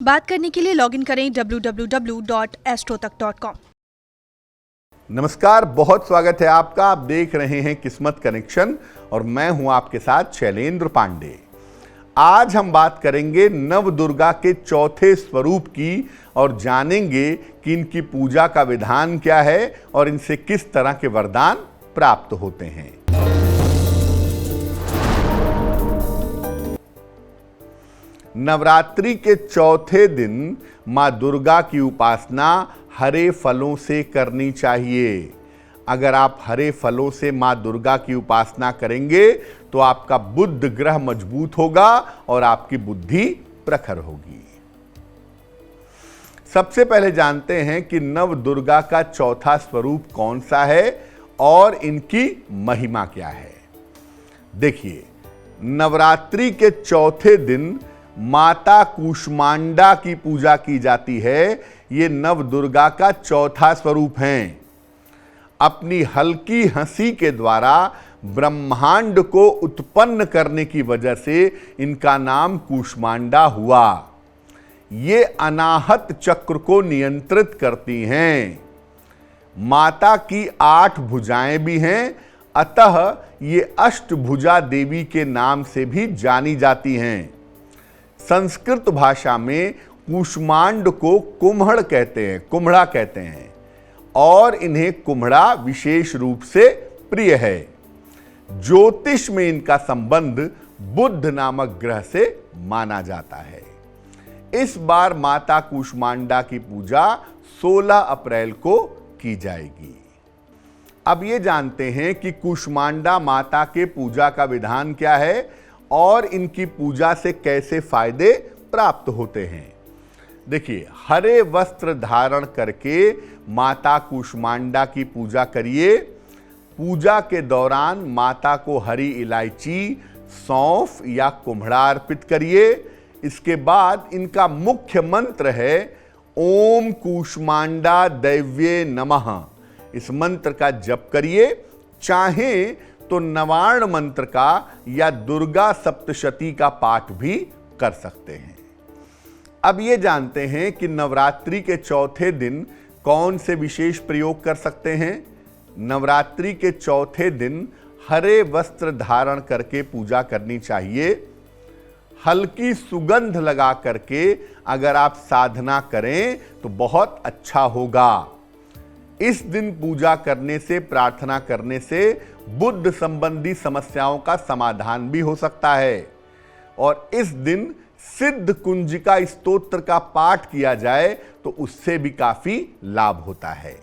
बात करने के लिए लॉगिन करें www.astrotak.com। नमस्कार, बहुत स्वागत है आपका। आप देख रहे हैं किस्मत कनेक्शन और मैं हूं आपके साथ शैलेंद्र पांडे। आज हम बात करेंगे नव दुर्गा के चौथे स्वरूप की और जानेंगे कि इनकी पूजा का विधान क्या है और इनसे किस तरह के वरदान प्राप्त होते हैं। नवरात्रि के चौथे दिन मां दुर्गा की उपासना हरे फलों से करनी चाहिए। अगर आप हरे फलों से मां दुर्गा की उपासना करेंगे तो आपका बुध ग्रह मजबूत होगा और आपकी बुद्धि प्रखर होगी। सबसे पहले जानते हैं कि नव दुर्गा का चौथा स्वरूप कौन सा है और इनकी महिमा क्या है। देखिए, नवरात्रि के चौथे दिन माता कूष्मांडा की पूजा की जाती है। ये नव दुर्गा का चौथा स्वरूप हैं। अपनी हल्की हंसी के द्वारा ब्रह्मांड को उत्पन्न करने की वजह से इनका नाम कूष्मांडा हुआ। ये अनाहत चक्र को नियंत्रित करती हैं। माता की 8 भुजाएं भी हैं, अतः ये अष्टभुजा देवी के नाम से भी जानी जाती हैं। संस्कृत भाषा में कूष्मांड को कुम्हड़ कहते हैं, कुम्हड़ा कहते हैं और इन्हें कुम्हड़ा विशेष रूप से प्रिय है। ज्योतिष में इनका संबंध बुध नामक ग्रह से माना जाता है। इस बार माता कूष्मांडा की पूजा 16 अप्रैल को की जाएगी। अब ये जानते हैं कि कूष्मांडा माता के पूजा का विधान क्या है और इनकी पूजा से कैसे फायदे प्राप्त होते हैं। देखिए, हरे वस्त्र धारण करके माता कूष्मांडा की पूजा करिए। पूजा के दौरान माता को हरी इलायची, सौंफ या कुम्हड़ा अर्पित करिए। इसके बाद इनका मुख्य मंत्र है ओम कूष्मांडा दैव्ये नमः। इस मंत्र का जप करिए। चाहें तो नवार्ण मंत्र का या दुर्गा सप्तशती का पाठ भी कर सकते हैं। अब ये जानते हैं कि नवरात्रि के चौथे दिन कौन से विशेष प्रयोग कर सकते हैं। नवरात्रि के चौथे दिन हरे वस्त्र धारण करके पूजा करनी चाहिए। हल्की सुगंध लगा करके अगर आप साधना करें तो बहुत अच्छा होगा। इस दिन पूजा करने से, प्रार्थना करने से बुद्ध संबंधी समस्याओं का समाधान भी हो सकता है। और इस दिन सिद्ध कुंजिका स्तोत्र का पाठ किया जाए तो उससे भी काफी लाभ होता है।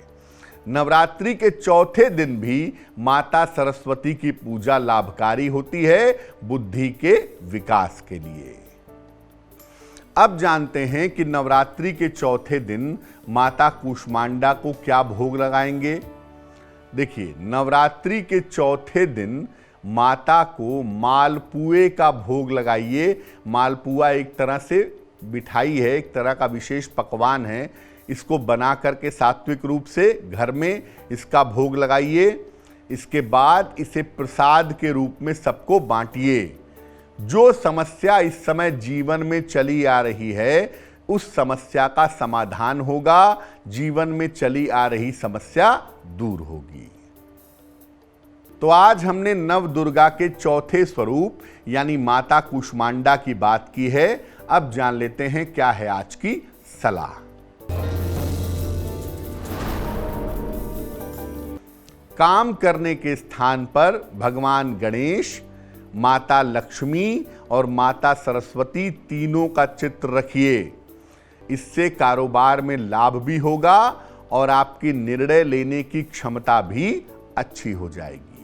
नवरात्रि के चौथे दिन भी माता सरस्वती की पूजा लाभकारी होती है बुद्धि के विकास के लिए। अब जानते हैं कि नवरात्रि के चौथे दिन माता कूष्मांडा को क्या भोग लगाएंगे। देखिए, नवरात्रि के चौथे दिन माता को मालपुए का भोग लगाइए। मालपुआ एक तरह से मिठाई है, एक तरह का विशेष पकवान है। इसको बना करके सात्विक रूप से घर में इसका भोग लगाइए। इसके बाद इसे प्रसाद के रूप में सबको बांटिए। जो समस्या इस समय जीवन में चली आ रही है उस समस्या का समाधान होगा। जीवन में चली आ रही समस्या दूर होगी। तो आज हमने नव दुर्गा के चौथे स्वरूप यानी माता कूष्मांडा की बात की है। अब जान लेते हैं क्या है आज की सलाह। काम करने के स्थान पर भगवान गणेश, माता लक्ष्मी और माता सरस्वती तीनों का चित्र रखिए। इससे कारोबार में लाभ भी होगा और आपकी निर्णय लेने की क्षमता भी अच्छी हो जाएगी।